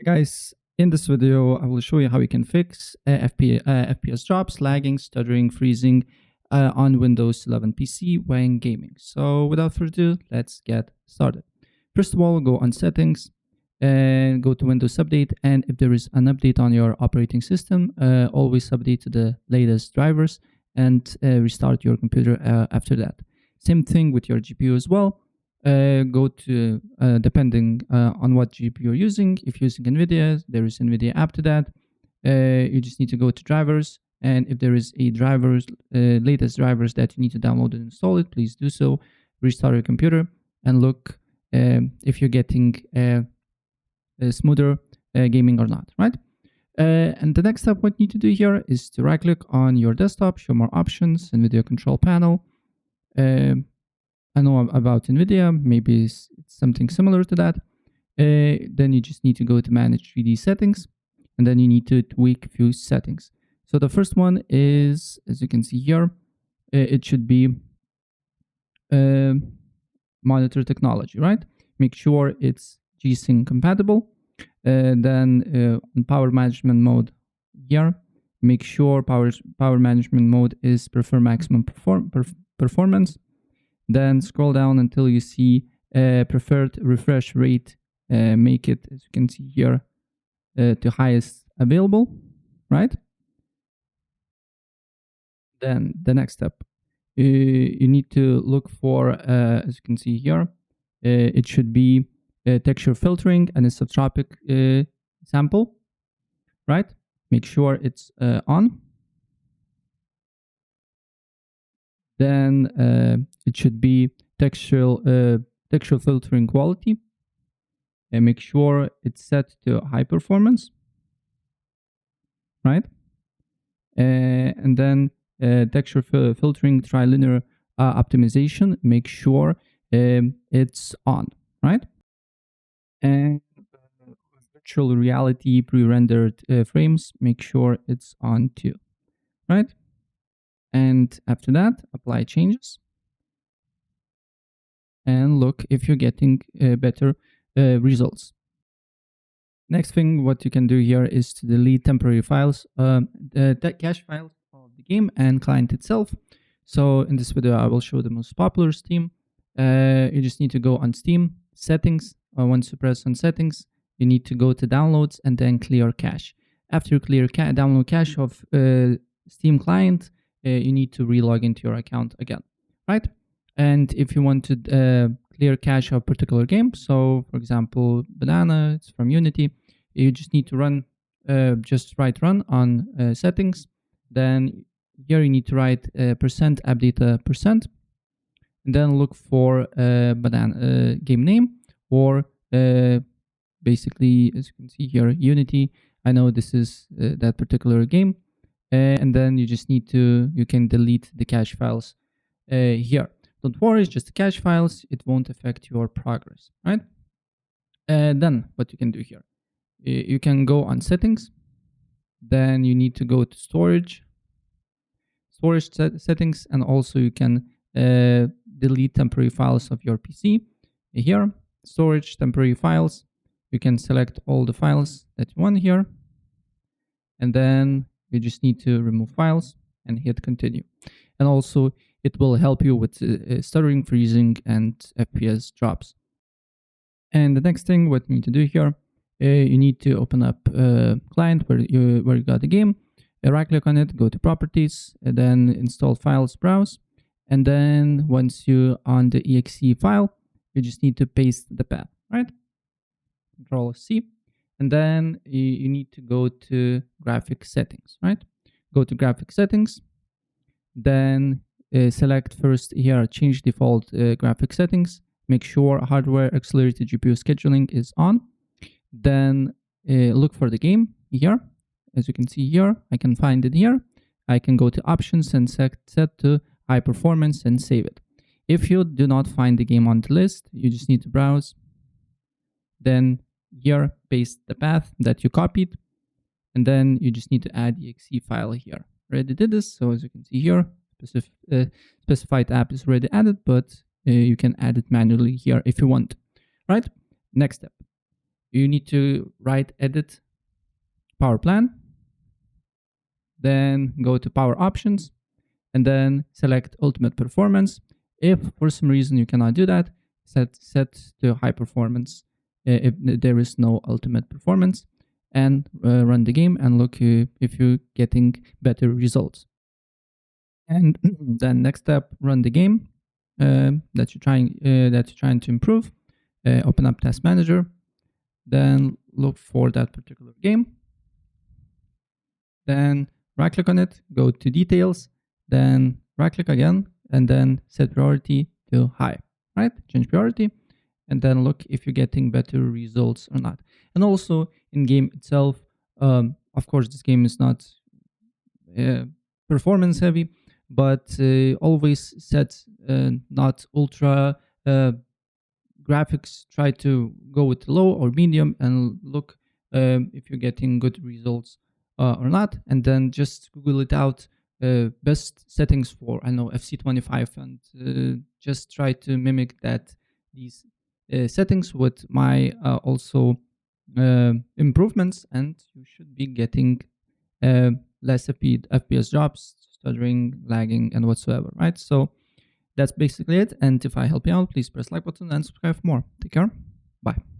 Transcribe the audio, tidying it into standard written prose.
Guys, in this video, I will show you how you can fix FPS drops, lagging, stuttering, freezing on Windows 11 PC when gaming. So without further ado, let's get started. First of all, go on settings and go to Windows Update. And if there is an update on your operating system, always update to the latest drivers and restart your computer after that. Same thing with your GPU as well. Go to, depending on what GPU you're using. If you're using NVIDIA, there is NVIDIA app to that. You just need to go to drivers. And if there is a latest drivers that you need to download and install it, please do so. Restart your computer and look if you're getting smoother gaming or not, right? And the next step, what you need to do here is to right click on your desktop, show more options, NVIDIA control panel. I know about NVIDIA, maybe it's something similar to that. Then you just need to go to manage 3D settings, and then you need to tweak a few settings. So the first one is, as you can see here, it should be monitor technology, right? Make sure it's G-Sync compatible. Then in power management mode here, make sure power management mode is prefer maximum performance. Then scroll down until you see preferred refresh rate. Make it, as you can see here, to highest available, right? Then the next step, you need to look for, as you can see here, it should be texture filtering and a subtropic sample, right? Make sure it's on. Then it should be textual filtering quality, and make sure it's set to high performance, right? And then texture filtering trilinear optimization, make sure it's on, right? And virtual reality pre-rendered frames, make sure it's on too, right? And after that, apply changes and look if you're getting better results. Next thing, what you can do here is to delete temporary files, the cache files of the game and client itself. So in this video, I will show the most popular Steam. You just need to go on Steam settings. Once you press on settings, you need to go to downloads and then clear cache. After you clear download cache of Steam client, you need to relog into your account again, right? And if you want to clear cache of a particular game, so for example, Banana, it's from Unity, you just need to run, just write run on settings. Then here you need to write percent update percent, and then look for Banana game name, or basically, as you can see here, Unity. I know this is that particular game. And then you just need to, you can delete the cache files here. Don't worry, it's just the cache files. It won't affect your progress, right? Then what you can do here, you can go on settings. Then you need to go to storage settings, and also you can delete temporary files of your PC. Here, storage temporary files. You can select all the files that you want here, and then you just need to remove files and hit continue. And also it will help you with stuttering, freezing, and FPS drops. And the next thing, what you need to do here, you need to open up client where you got the game, right click on it, go to properties, and then install files, browse. And then once you on the exe file, you just need to paste the path, right? Control C. And then you need to go to graphic settings, right? Go to graphic settings. Then select first here, change default graphic settings. Make sure hardware accelerated GPU scheduling is on. Then look for the game here. As you can see here, I can find it here. I can go to options and set to high performance and save it. If you do not find the game on the list, you just need to browse. Then here, paste the path that you copied, and then you just need to add the exe file here. Already did this, so as you can see here, specified app is already added, but you can add it manually here if you want, right? Next step, you need to write edit power plan, then go to power options, and then select ultimate performance. If for some reason you cannot do that, set to high performance if there is no ultimate performance, and run the game and look if you're getting better results. And then next step, run the game that you're trying to improve. Open up Task Manager, then look for that particular game. Then right click on it, go to details, then right click again, and then set priority to high, right? Change priority, and then look if you're getting better results or not. And also in game itself, of course, this game is not performance heavy, but always set not ultra graphics. Try to go with low or medium and look if you're getting good results or not, and then just Google it out, best settings for, I know, FC25, and just try to mimic these settings with my also improvements, and you should be getting less FPS drops, stuttering, lagging, and whatsoever, right? So that's basically it. And if I help you out, please press like button and subscribe for more. Take care. Bye.